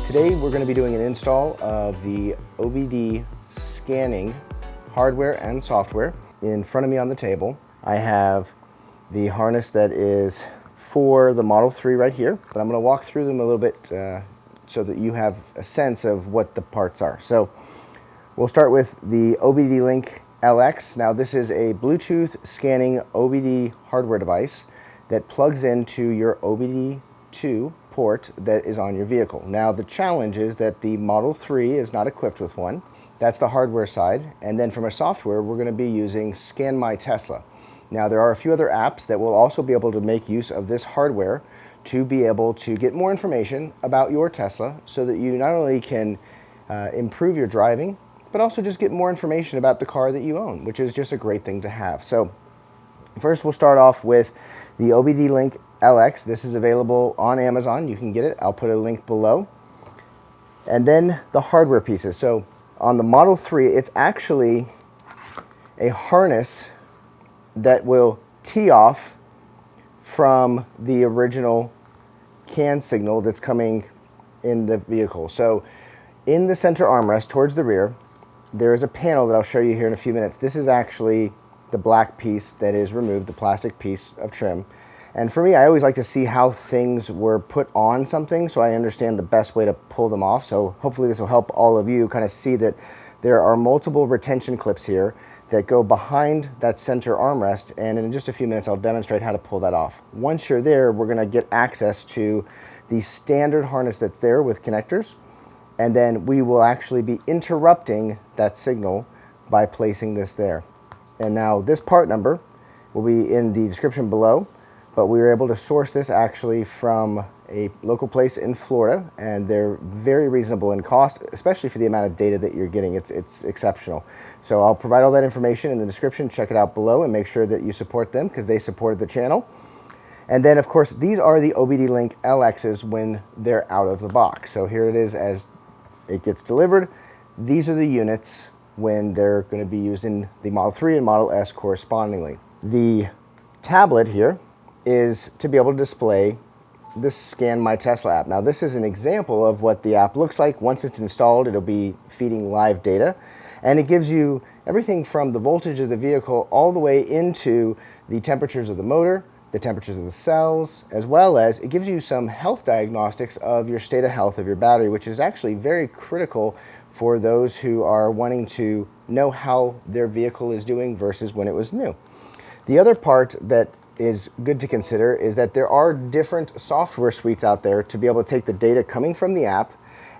Today we're going to be doing an install of the OBD scanning hardware and software. In front of me on the table, I have the harness that is for the Model 3 right here, but I'm going to walk through them a little bit so that you have a sense of what the parts are. So we'll start with the OBDLink LX. Now this is a Bluetooth scanning OBD hardware device that plugs into your OBD2 port that is on your vehicle. Now the challenge is that the Model 3 is not equipped with one. That's the hardware side. And then from a software, we're going to be using Scan My Tesla. Now there are a few other apps that will also be able to make use of this hardware to be able to get more information about your Tesla so that you not only can improve your driving, but also just get more information about the car that you own, which is just a great thing to have. So first we'll start off with the OBDLink LX. This is available on Amazon. You can get it. I'll put a link below. And then the hardware pieces. So on the Model 3, it's actually a harness that will tee off from the original CAN signal that's coming in the vehicle. So in the center armrest towards the rear, there is a panel that I'll show you here in a few minutes. This is actually the black piece that is removed, the plastic piece of trim. And for me, I always like to see how things were put on something so I understand the best way to pull them off. So hopefully this will help all of you kind of see that there are multiple retention clips here that go behind that center armrest, and in just a few minutes I'll demonstrate how to pull that off. Once you're there, we're going to get access to the standard harness that's there with connectors, and then we will actually be interrupting that signal by placing this there. And now this part number will be in the description below, but we were able to source this actually from a local place in Florida, and they're very reasonable in cost, especially for the amount of data that you're getting. It's exceptional. So I'll provide all that information in the description. Check it out below and make sure that you support them because they supported the channel. And then of course, these are the OBDLink LXs when they're out of the box. So here it is as it gets delivered. These are the units when they're going to be used in the Model 3 and Model S correspondingly. The tablet here is to be able to display this Scan My Tesla app. Now this is an example of what the app looks like. Once it's installed, it'll be feeding live data, and it gives you everything from the voltage of the vehicle all the way into the temperatures of the motor, the temperatures of the cells, as well as it gives you some health diagnostics of your state of health of your battery, which is actually very critical for those who are wanting to know how their vehicle is doing versus when it was new. The other part that is good to consider is that there are different software suites out there to be able to take the data coming from the app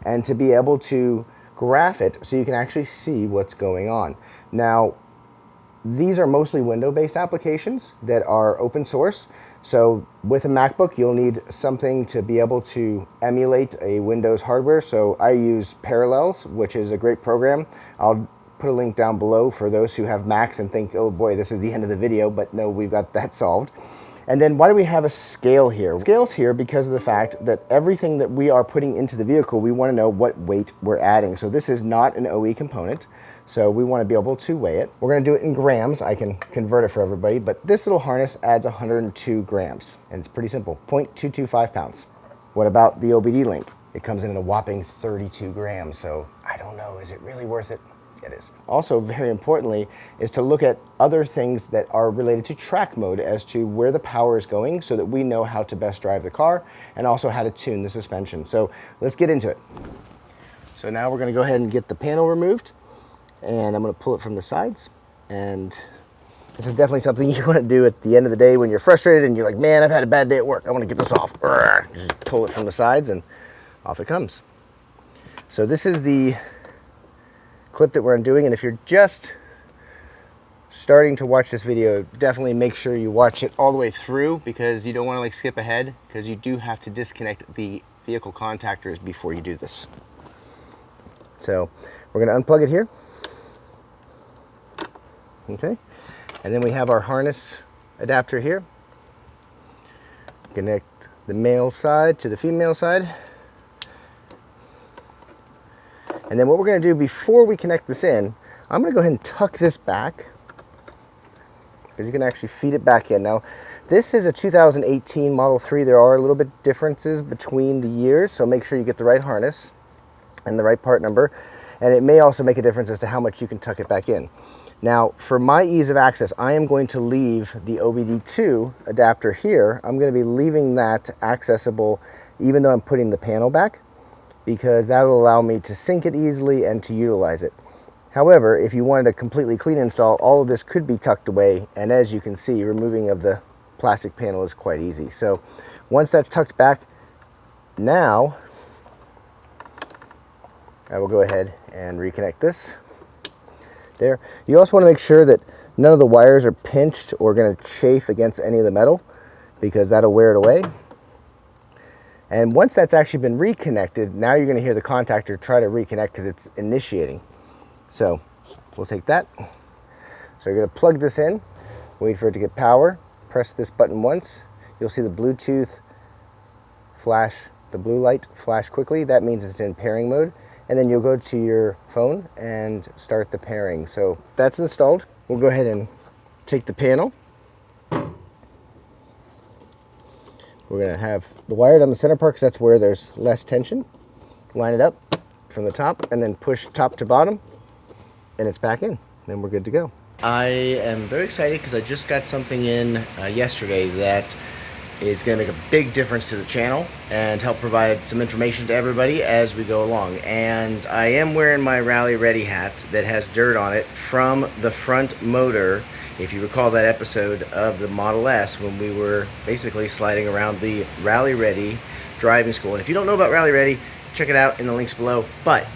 and to be able to graph it so you can actually see what's going on. Now, these are mostly window-based applications that are open source. So with a MacBook, you'll need something to be able to emulate a Windows hardware. So I use Parallels, which is a great program. I'll put a link down below for those who have Macs and think, oh boy, this is the end of the video, but no, we've got that solved. And then why do we have a scale here? Scale's here because of the fact that everything that we are putting into the vehicle, we want to know what weight we're adding. So this is not an OE component, so we want to be able to weigh it. We're going to do it in grams. I can convert it for everybody, but this little harness adds 102 grams, and it's pretty simple, 0.225 pounds. What about the OBDLink? It comes in at a whopping 32 grams, so I don't know, is it really worth it? It is. Also, very importantly, is to look at other things that are related to track mode as to where the power is going so that we know how to best drive the car and also how to tune the suspension. So let's get into it. So now we're going to go ahead and get the panel removed, and I'm going to pull it from the sides. And this is definitely something you want to do at the end of the day when you're frustrated and you're like, man, I've had a bad day at work. I want to get this off. Just pull it from the sides and off it comes. So this is the clip that we're undoing, and if you're just starting to watch this video, definitely make sure you watch it all the way through because you don't want to like skip ahead because you do have to disconnect the vehicle contactors before you do this. So we're going to unplug it here. Okay, and then we have our harness adapter here. Connect the male side to the female side. And then what we're going to do before we connect this in, I'm going to go ahead and tuck this back because you can actually feed it back in. Now, this is a 2018 Model 3. There are a little bit differences between the years, so make sure you get the right harness. and the right part number. And it may also make a difference as to how much you can tuck it back in. Now, for my ease of access, I am going to leave the OBD2 adapter here. I'm going to be leaving that accessible even though I'm putting the panel back, because that will allow me to sync it easily and to utilize it. However, if you wanted a completely clean install, all of this could be tucked away, and as you can see, removing of the plastic panel is quite easy. So once that's tucked back, now I will go ahead and reconnect this. There. You also want to make sure that none of the wires are pinched or going to chafe against any of the metal, because that'll wear it away. And once that's actually been reconnected, now you're going to hear the contactor try to reconnect because it's initiating. So we'll take that. So you're going to plug this in, wait for it to get power, press this button once. You'll see the Bluetooth flash, the blue light flash quickly. That means it's in pairing mode. And then you'll go to your phone and start the pairing. So that's installed. We'll go ahead and take the panel. We're going to have the wire down the center part because that's where there's less tension. Line it up from the top and then push top to bottom, and it's back in. Then we're good to go. I am very excited because I just got something in yesterday that is going to make a big difference to the channel and help provide some information to everybody as we go along. And I am wearing my Rally Ready hat that has dirt on it from the front motor. If you recall that episode of the Model S when we were basically sliding around the Rally Ready driving school. And if you don't know about Rally Ready, check it out in the links below. But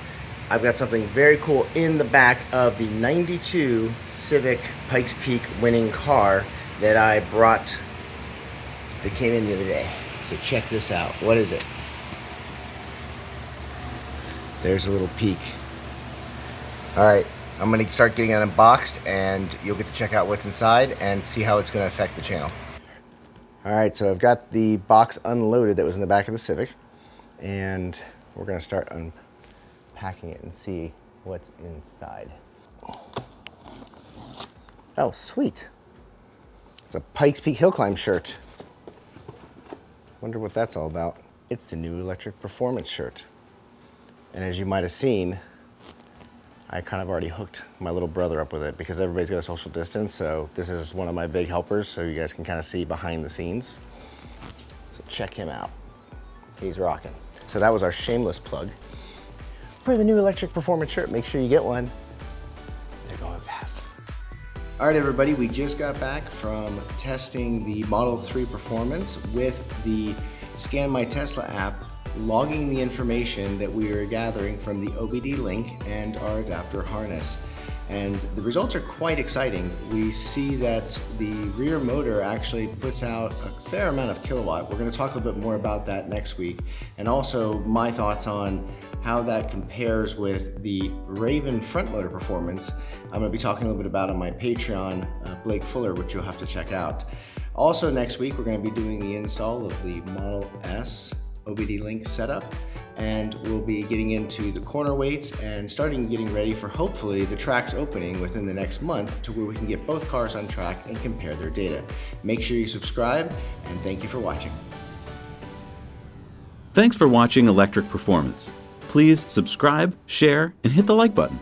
I've got something very cool in the back of the 92 Civic Pikes Peak winning car that I brought, that came in the other day. So check this out. What is it? There's a little peek. All right. I'm going to start getting it unboxed, and you'll get to check out what's inside and see how it's going to affect the channel. All right, so I've got the box unloaded that was in the back of the Civic, and we're going to start unpacking it and see what's inside. Oh, sweet. It's a Pikes Peak Hill Climb shirt. Wonder what that's all about. It's the new electric performance shirt. And as you might have seen, I kind of already hooked my little brother up with it because everybody's got a social distance, so this is one of my big helpers, so you guys can kind of see behind the scenes. So check him out. He's rocking. So that was our shameless plug for the new electric performance shirt. Make sure you get one. They're going fast. All right, everybody, we just got back from testing the Model 3 Performance with the Scan My Tesla app, logging the information that we are gathering from the OBDLink and our adapter harness. And the results are quite exciting. We see that the rear motor actually puts out a fair amount of kilowatt. We're going to talk a little bit more about that next week, and also my thoughts on how that compares with the Raven front motor performance. I'm going to be talking a little bit about on my Patreon, Blake Fuller, which you'll have to check out. Also next week, we're going to be doing the install of the Model S OBDLink setup, and we'll be getting into the corner weights and starting getting ready for hopefully the tracks opening within the next month to where we can get both cars on track and compare their data. Make sure you subscribe, and thank you for watching. Thanks for watching Electric Performance. Please subscribe, share, and hit the like button.